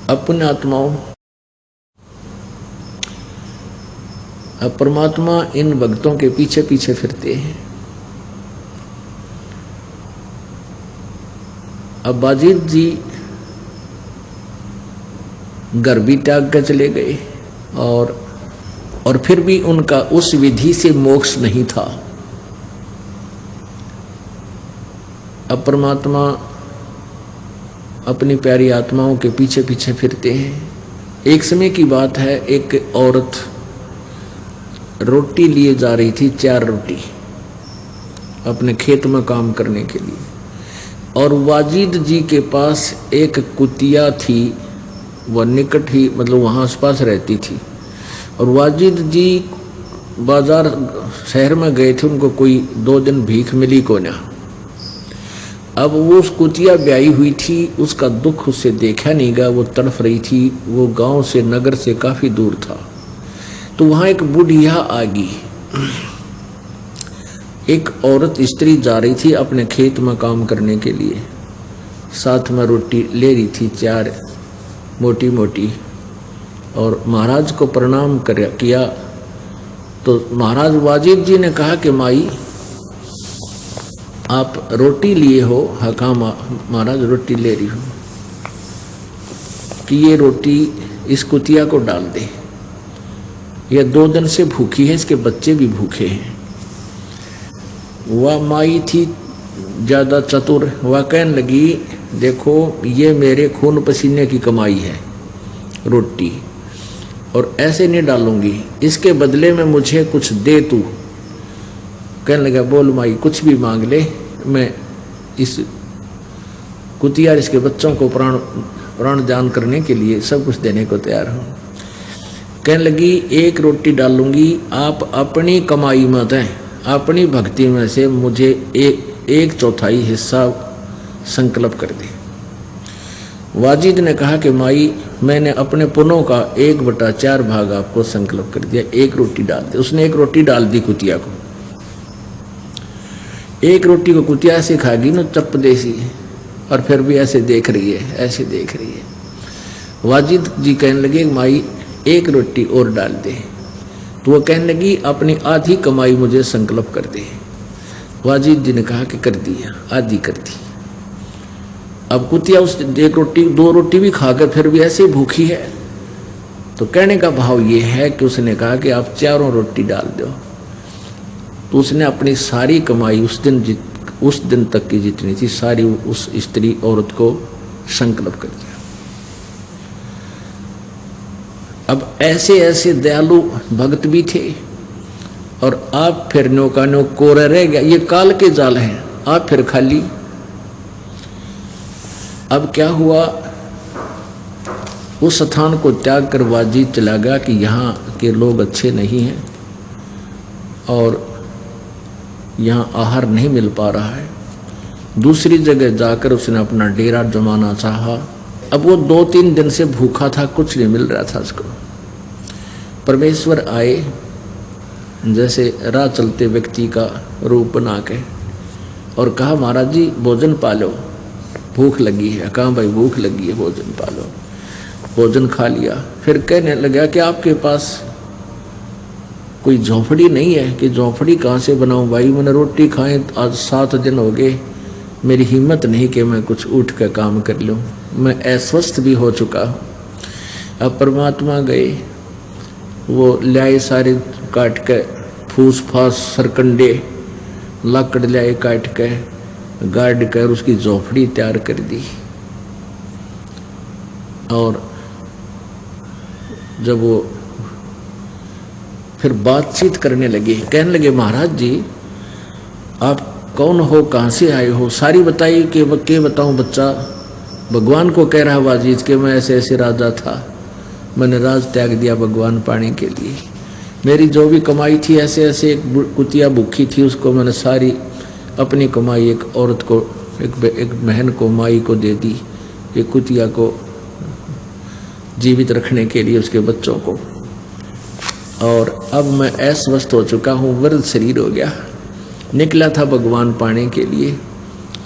[SPEAKER 2] अपने आत्माओं, अब परमात्मा इन भक्तों के पीछे पीछे फिरते हैं। अब वाजिद जी घर भी त्याग कर चले गए और फिर भी उनका उस विधि से मोक्ष नहीं था। अब परमात्मा अपनी प्यारी आत्माओं के पीछे पीछे फिरते हैं। एक समय की बात है, एक औरत रोटी लिए जा रही थी, 4 रोटी अपने खेत में काम करने के लिए, और वाजिद जी के पास एक कुतिया थी, वह निकट ही मतलब वहाँ आसपास रहती थी। और वाजिद जी बाजार शहर में गए थे, उनको कोई 2 दिन भीख मिली को ना। अब वो उस कुतिया ब्याई हुई थी, उसका दुख उससे देखा नहीं गया, वो तड़फ रही थी। वो गांव से, नगर से काफ़ी दूर था। तो वहाँ एक बुढ़िया आ गई, एक औरत स्त्री जा रही थी अपने खेत में काम करने के लिए, साथ में रोटी ले रही थी 4 मोटी मोटी, और महाराज को प्रणाम किया। तो महाराज वाजिद जी ने कहा कि माई आप रोटी लिए हो? हाँ कहा महाराज रोटी ले रही हूँ, कि ये रोटी इस कुतिया को डाल दे, यह 2 दिन से भूखी है, इसके बच्चे भी भूखे हैं। वह माई थी ज़्यादा चतुर, वह कहने लगी देखो ये मेरे खून पसीने की कमाई है रोटी, और ऐसे नहीं डालूंगी, इसके बदले में मुझे कुछ दे तू। कहने लगा बोल माई कुछ भी मांग ले, मैं इस कुतिया इसके बच्चों को प्राण दान करने के लिए सब कुछ देने को तैयार हूँ। कहने लगी 1 रोटी डालूंगी, आप अपनी कमाई में दें, अपनी भक्ति में से मुझे 1/4 हिस्सा संकल्प कर दे। वाजिद ने कहा कि माई मैंने अपने पुनों का 1/4 भाग आपको संकल्प कर दिया, 1 रोटी डाल दे। उसने 1 रोटी डाल दी कुतिया को। 1 रोटी को कुतिया ऐसे खागी ना चप देसी, और फिर भी ऐसे देख रही है, ऐसे देख रही है। वाजिद जी कहने लगे माई 1 रोटी और डाल दे। तो वो कहने लगी अपनी आधी कमाई मुझे संकल्प कर दे। वाजिद जी ने कहा कि कर दिया, आधी कर दी। अब कुतिया उस 1 रोटी 2 रोटी भी खाकर फिर भी ऐसे भूखी है। तो कहने का भाव ये है कि उसने कहा कि आप 4 रोटी डाल दो। तो उसने अपनी सारी कमाई उस दिन तक की जितनी थी सारी उस स्त्री औरत को संकल्प कर दिया। अब ऐसे ऐसे दयालु भक्त भी थे, और आप फिर नौका कोरे रह गया। ये काल के जाल हैं, आप फिर खाली। अब क्या हुआ, उस स्थान को त्याग कर वाजिद चला गया कि यहाँ के लोग अच्छे नहीं हैं और यहाँ आहार नहीं मिल पा रहा है। दूसरी जगह जाकर उसने अपना डेरा जमाना चाहा। अब वो 2-3 दिन से भूखा था, कुछ नहीं मिल रहा था उसको। परमेश्वर आए जैसे राह चलते व्यक्ति का रूप बना के और कहा, महाराज जी भोजन पालो, भूख लगी है। कहा, भाई भूख लगी है, भोजन पालो। भोजन खा लिया। फिर कहने लगा कि आपके पास कोई झोंपड़ी नहीं है? कि झोंपड़ी कहाँ से बनाऊं भाई, मैंने रोटी खाए आज 7 दिन हो गए, मेरी हिम्मत नहीं कि मैं कुछ उठ कर काम कर लूं, मैं अस्वस्थ भी हो चुका हूँ। अब परमात्मा गए, वो लाए सारे काट के, फूस फास सरकंडे लाकड़ लाए काट के, गाड़ कर उसकी झोंपड़ी तैयार कर दी। और जब वो फिर बातचीत करने लगे, कहने लगे, महाराज जी आप कौन हो, कहाँ से आए हो, सारी बताइए। कि बताऊं बच्चा, भगवान को कह रहा वाजिद के मैं ऐसे ऐसे राजा था, मैंने राज त्याग दिया भगवान पाने के लिए। मेरी जो भी कमाई थी ऐसे ऐसे, एक कुतिया भूखी थी उसको मैंने सारी अपनी कमाई एक औरत को, एक बहन को, माई को दे दी, एक कुतिया को जीवित रखने के लिए उसके बच्चों को। और अब मैं अस्वस्थ हो चुका हूँ, वृद्ध शरीर हो गया, निकला था भगवान पाने के लिए।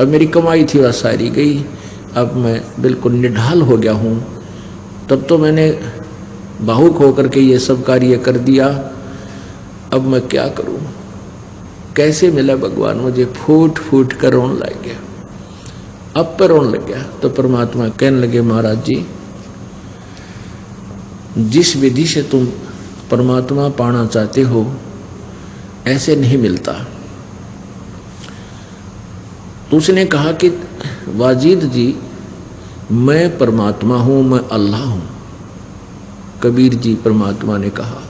[SPEAKER 2] अब मेरी कमाई थी वह सारी गई, अब मैं बिल्कुल निढाल हो गया हूँ। तब तो मैंने भावुक होकर के ये सब कार्य कर दिया, अब मैं क्या करूँ, कैसे मिला भगवान मुझे? फूट फूट कर रोने लग गया। अब पर रोने लग गया तो परमात्मा कहने लगे, महाराज जी जिस विधि से तुम परमात्मा पाना चाहते हो ऐसे नहीं मिलता। तो उसने कहा कि वाजिद जी मैं परमात्मा हूं, मैं अल्लाह हूं। कबीर जी परमात्मा ने कहा।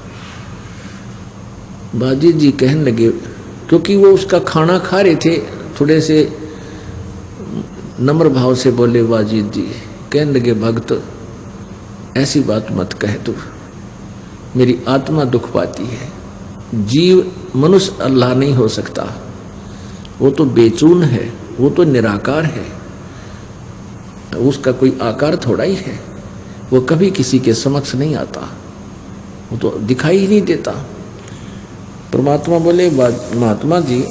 [SPEAKER 2] वाजिद जी कहने लगे, क्योंकि वो उसका खाना खा रहे थे, थोड़े से नम्र भाव से बोले वाजिद जी, कहने लगे, भक्त ऐसी बात मत कह तू, मेरी आत्मा दुख पाती है। जीव मनुष्य अल्लाह नहीं हो सकता, वो तो बेचून है, वो तो निराकार है, उसका कोई आकार थोड़ा ही है, वो कभी किसी के समक्ष नहीं आता, वो तो दिखाई ही नहीं देता। परमात्मा बोले, महात्मा जी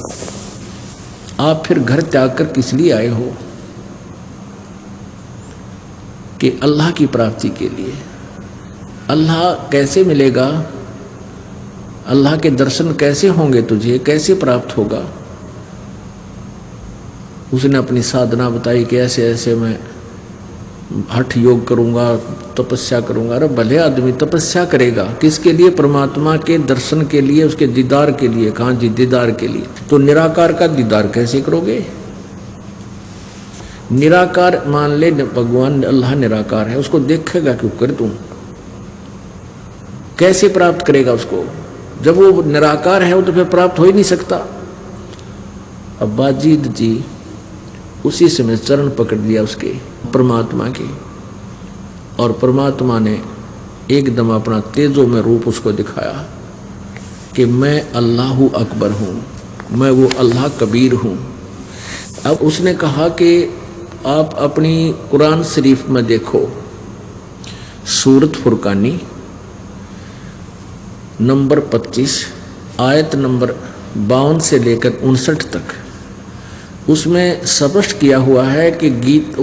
[SPEAKER 2] आप फिर घर त्याग कर किस लिए आए हो? कि अल्लाह की प्राप्ति के लिए। अल्लाह कैसे मिलेगा? अल्लाह के दर्शन कैसे होंगे तुझे, कैसे प्राप्त होगा? उसने अपनी साधना बताई कि ऐसे ऐसे मैं हठ योग करूंगा, तपस्या करूंगा। अरे भले आदमी तपस्या करेगा किसके लिए? परमात्मा के दर्शन के लिए, उसके दीदार के लिए। कहाँ जी? दीदार के लिए। तो निराकार का दीदार कैसे करोगे? निराकार मान ले, भगवान अल्लाह निराकार है, उसको देखेगा क्यों कर तू? कैसे प्राप्त करेगा उसको? जब वो निराकार है वो तो फिर प्राप्त हो ही नहीं सकता। अब वाजिद जी उसी समय चरण पकड़ दिया उसके परमात्मा के, और परमात्मा ने एकदम अपना तेजो में रूप उसको दिखाया कि मैं अल्लाहु अकबर हूँ, मैं वो अल्लाह कबीर हूँ। अब उसने कहा कि आप अपनी कुरान शरीफ में देखो, सूरत फुरकानी नंबर 25 आयत नंबर 52 से लेकर 59 तक, उसमें स्पष्ट किया हुआ है कि गीत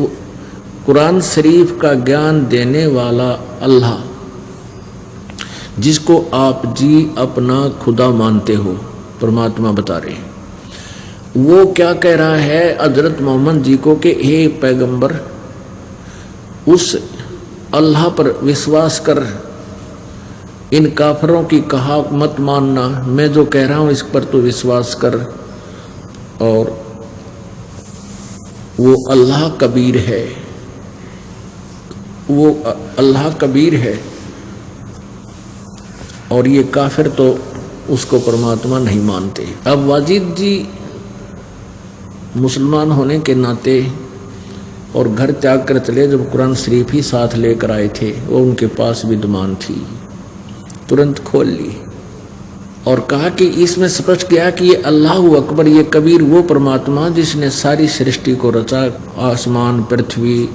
[SPEAKER 2] कुरान शरीफ का ज्ञान देने वाला अल्लाह, जिसको आप जी अपना खुदा मानते हो, परमात्मा बता रहे हैं, वो क्या कह रहा है हजरत मोहम्मद जी को कि हे पैगंबर, उस अल्लाह पर विश्वास कर, इन काफरों की कहा मत मानना, मैं जो कह रहा हूं इस पर तो विश्वास कर, और वो अल्लाह कबीर है, वो अल्लाह कबीर है। और ये काफिर तो उसको परमात्मा नहीं मानते। अब वाजिद जी मुसलमान होने के नाते और घर त्याग कर चले। जब कुरान शरीफ ही साथ लेकर आए थे, वो उनके पास विद्यमान थी, तुरंत खोल ली और कहा कि इसमें स्पष्ट किया कि ये अल्लाहु अकबर, ये कबीर वो परमात्मा जिसने सारी सृष्टि को रचा, आसमान, पृथ्वी,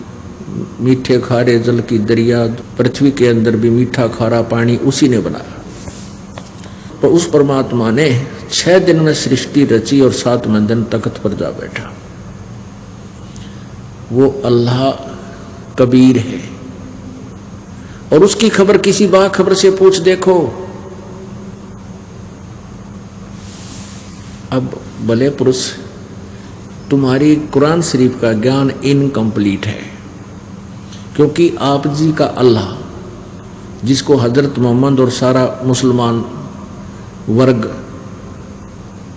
[SPEAKER 2] मीठे खारे जल की दरिया, पृथ्वी के अंदर भी मीठा खारा पानी उसी ने बनाया। तो उस परमात्मा ने 6 दिन में सृष्टि रची और 7वें दिन तख्त पर जा बैठा। वो अल्लाह कबीर है और उसकी खबर किसी बाखबर से पूछ देखो। अब भले पुरुष, तुम्हारी कुरान शरीफ का ज्ञान इनकम्प्लीट है, क्योंकि आप जी का अल्लाह, जिसको हजरत मोहम्मद और सारा मुसलमान वर्ग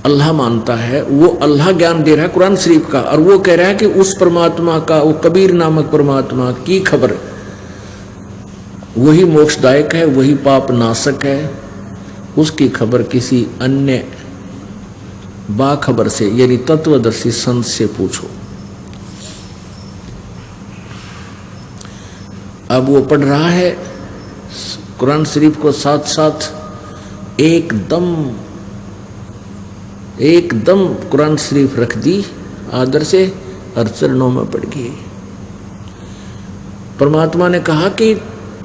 [SPEAKER 2] अल्लाह मानता है, वो अल्लाह ज्ञान दे रहा है कुरान शरीफ का, और वो कह रहा है कि उस परमात्मा का, वो कबीर नामक परमात्मा की खबर, वही मोक्षदायक है, वही पाप नाशक है, उसकी खबर किसी अन्य बाखबर से यानी तत्वदर्शी संत से पूछो। अब वो पढ़ रहा है कुरान शरीफ को, साथ साथ एकदम कुरान शरीफ रख दी आदर से और चरणों में पड़ गई। परमात्मा ने कहा कि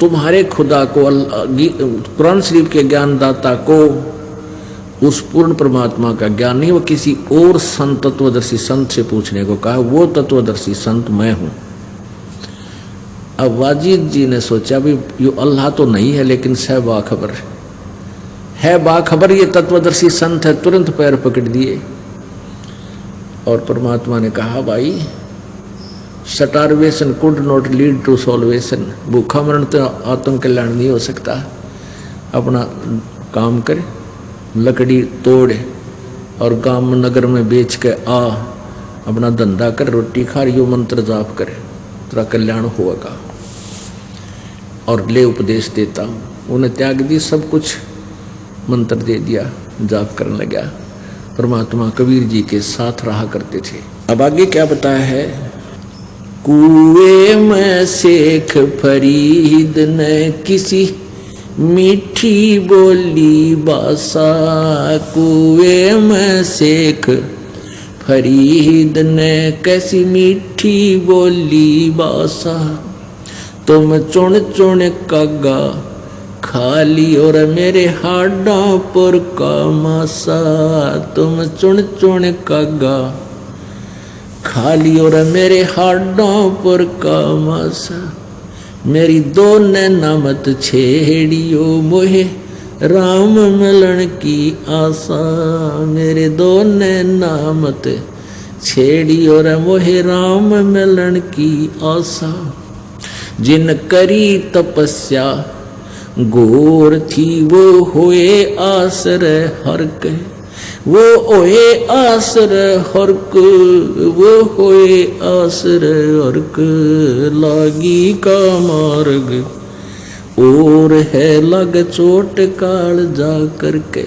[SPEAKER 2] तुम्हारे खुदा को, कुरान शरीफ के ज्ञानदाता को उस पूर्ण परमात्मा का ज्ञान नहीं, वो किसी और संत, तत्वदर्शी संत से पूछने को कहा। वो तत्वदर्शी संत मैं हूं। अब वाजिद जी ने सोचा भी ये अल्लाह तो नहीं है, लेकिन सह बाखबर है, बाखबर ये तत्वदर्शी संत है। तुरंत पैर पकड़ दिए और परमात्मा ने कहा, भाई starvation could not lead to salvation, भूखा मरण तो आत्म कल्याण नहीं हो सकता। अपना काम कर, लकड़ी तोड़ और गांव नगर में बेच के आ, अपना धंधा कर, रोटी खा, यो मंत्र जाप कर, तेरा कल्याण होगा। और ले उपदेश देता हूँ। उन्हें त्याग दी सब कुछ, मंत्र दे दिया, जाप करने लगा। परमात्मा कबीर जी के साथ रहा करते थे। अब आगे क्या बताया है? कुएं में शेख फरीद ने किसी मीठी बोली बासा, कुएं में शेख फरीद ने कैसी मीठी बोली बासा, तुम चुन चुन कागा खाली और मेरे हाडों पर का मासा, तुम चुन चुन कागा खाली और मेरे हाडों पर का मासा, मेरी दो नैना मत छेड़ियो मोहे राम मिलन की आशा, मेरे दो नैना मत छेड़ियो रे मोहे राम मिलन की आशा, जिन करी तपस्या घोर थी वो होए आसरे हरक, वो होए आसरे हरक, वो होए आसरे हरक, लागी का मार्ग और है लग चोट काल जा करके।